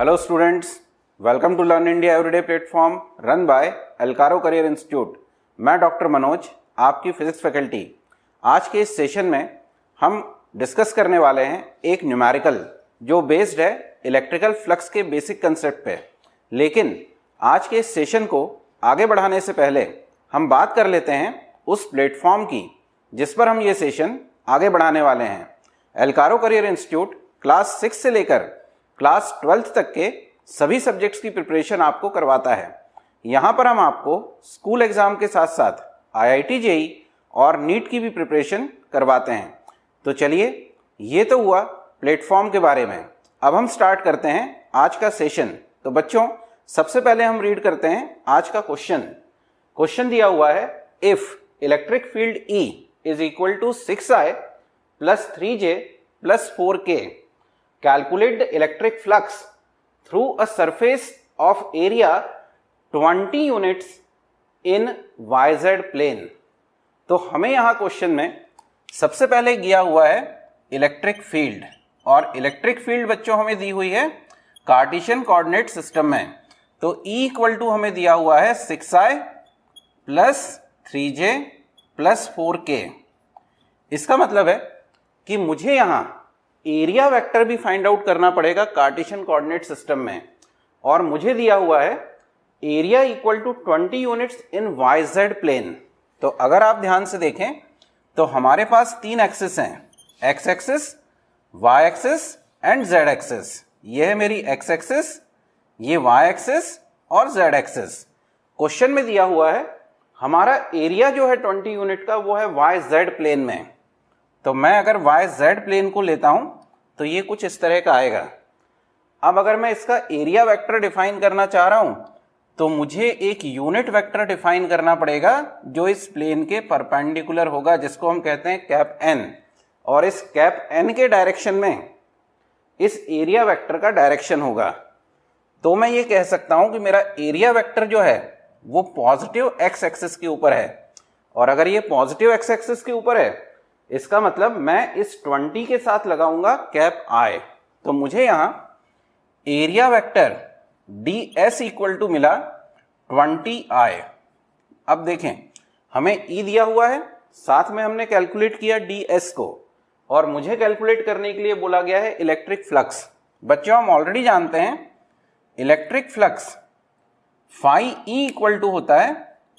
Hello students, welcome to Learn India Everyday platform run by Elcaro Career Institute। मैं doctor Manoj, आपकी physics faculty. आज के इस session में हम डिस्कस करने वाले हैं एक न्यूमेरिकल जो बेस्ड है इलेक्ट्रिकल फ्लक्स के बेसिक कंसेप्ट पे। लेकिन आज के इस सेशन को आगे बढ़ाने से पहले हम बात कर लेते हैं उस प्लेटफॉर्म की जिस पर हम ये सेशन आगे बढ़ाने वाले हैं। एल्कारो करियर इंस्टीट्यूट क्लास 6 से लेकर क्लास 12th तक के सभी सब्जेक्ट्स की प्रिपरेशन आपको करवाता है। यहाँ पर हम आपको स्कूल एग्जाम के साथ साथ IIT JEE और नीट की भी प्रिपरेशन करवाते हैं। तो चलिए, ये तो हुआ प्लेटफॉर्म के बारे में। अब हम स्टार्ट करते हैं आज का सेशन। तो बच्चों, सबसे पहले हम रीड करते हैं आज का क्वेश्चन दिया हुआ है, if electric field E is equal to 6I plus 3J plus 4K, calculate the electric flux through a surface of area 20 units in YZ plane। तो हमें यहाँ क्वेश्चन में सबसे पहले दिया हुआ है इलेक्ट्रिक फील्ड, और इलेक्ट्रिक फील्ड बच्चों हमें दी हुई है कार्टेशियन कोऑर्डिनेट सिस्टम में। तो E इक्वल टू हमें दिया हुआ है 6I plus 3J plus 4K। इसका मतलब है कि मुझे यहाँ एरिया वेक्टर भी फाइंड आउट करना पड़ेगा कार्टेशियन कोऑर्डिनेट सिस्टम में, और मुझे दिया हुआ है area equal to 20 units in YZ plane. तो अगर आप ध्यान से देखें तो हमारे पास 3 एक्सिस हैं, X axis, Y axis and Z axis. ये है मेरी X एक्सिस, ये Y एक्सिस और Z एक्सिस। क्वेश्चन में दिया हुआ है हमारा एरिया जो है 20 यूनिट का वो है YZ प्लेन में। तो मैं अगर YZ प्लेन को लेता हूं तो ये कुछ इस तरह का आएगा। अब अगर मैं इसका एरिया वेक्टर डिफाइन करना चाह रहा हूं तो मुझे एक यूनिट वेक्टर डिफाइन करना पड़ेगा जो इस प्लेन के परपेंडिकुलर होगा, जिसको हम कहते हैं कैप N। और इस कैप N के डायरेक्शन में इस एरिया वेक्टर का डायरेक्शन होगा। तो मैं ये कह सकता हूं कि मेरा एरिया वेक्टर जो है वो पॉजिटिव X एक्सिस के ऊपर है, और अगर ये पॉजिटिव X एक्सिस के ऊपर है इसका मतलब मैं इस 20 के साथ लगाऊंगा कैप I। तो मुझे यहां area vector ds equal to मिला 20I। अब देखें, हमें E दिया हुआ है, साथ में हमने कैलकुलेट किया ds को, और मुझे कैलकुलेट करने के लिए बोला गया है इलेक्ट्रिक फ्लक्स। बच्चों, हम ऑलरेडी जानते हैं electric flux phi E equal to होता है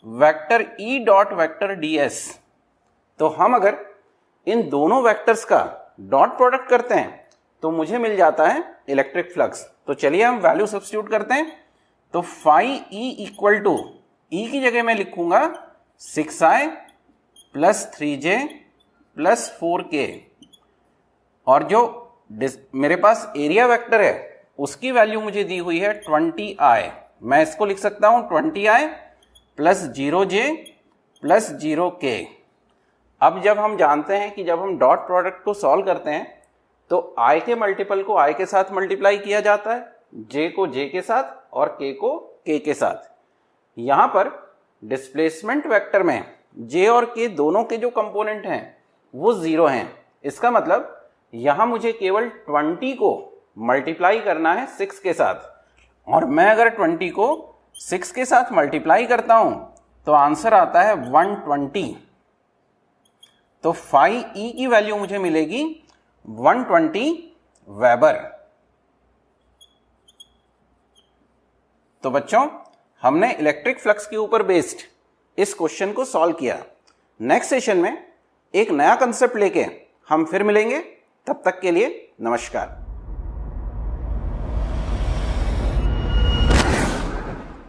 vector E dot vector ds। तो हम अगर इन दोनों वेक्टर्स का डॉट प्रोडक्ट करते हैं तो मुझे मिल जाता है इलेक्ट्रिक फ्लक्स। तो चलिए हम वैल्यू सब्स्टिट्यूट करते हैं। तो phi E equal to E की जगह मैं लिखूंगा 6I plus 3J plus 4K, और जो मेरे पास एरिया वेक्टर है उसकी वैल्यू मुझे दी हुई है 20I। मैं इसको लिख सकता हूं 20I plus 0J plus 0K। अब जब हम जानते हैं कि जब हम डॉट प्रोडक्ट को सॉल्व करते हैं तो I के मल्टीपल को I के साथ मल्टीप्लाई किया जाता है, J को J के साथ और K को K के साथ। यहां पर डिस्प्लेसमेंट वेक्टर में J और K दोनों के जो कंपोनेंट हैं वो 0 हैं। इसका मतलब यहां मुझे केवल 20 को मल्टीप्लाई करना है 6 के साथ, और मैं अगर 20 को 6 के साथ मल्टीप्लाई करता हूं तो आंसर आता है 120। तो फाई E की वैल्यू मुझे मिलेगी 120 वेबर। तो बच्चों, हमने इलेक्ट्रिक फ्लक्स के ऊपर बेस्ड इस क्वेश्चन को सॉल्व किया। नेक्स्ट सेशन में एक नया कंसेप्ट लेके हम फिर मिलेंगे। तब तक के लिए नमस्कार।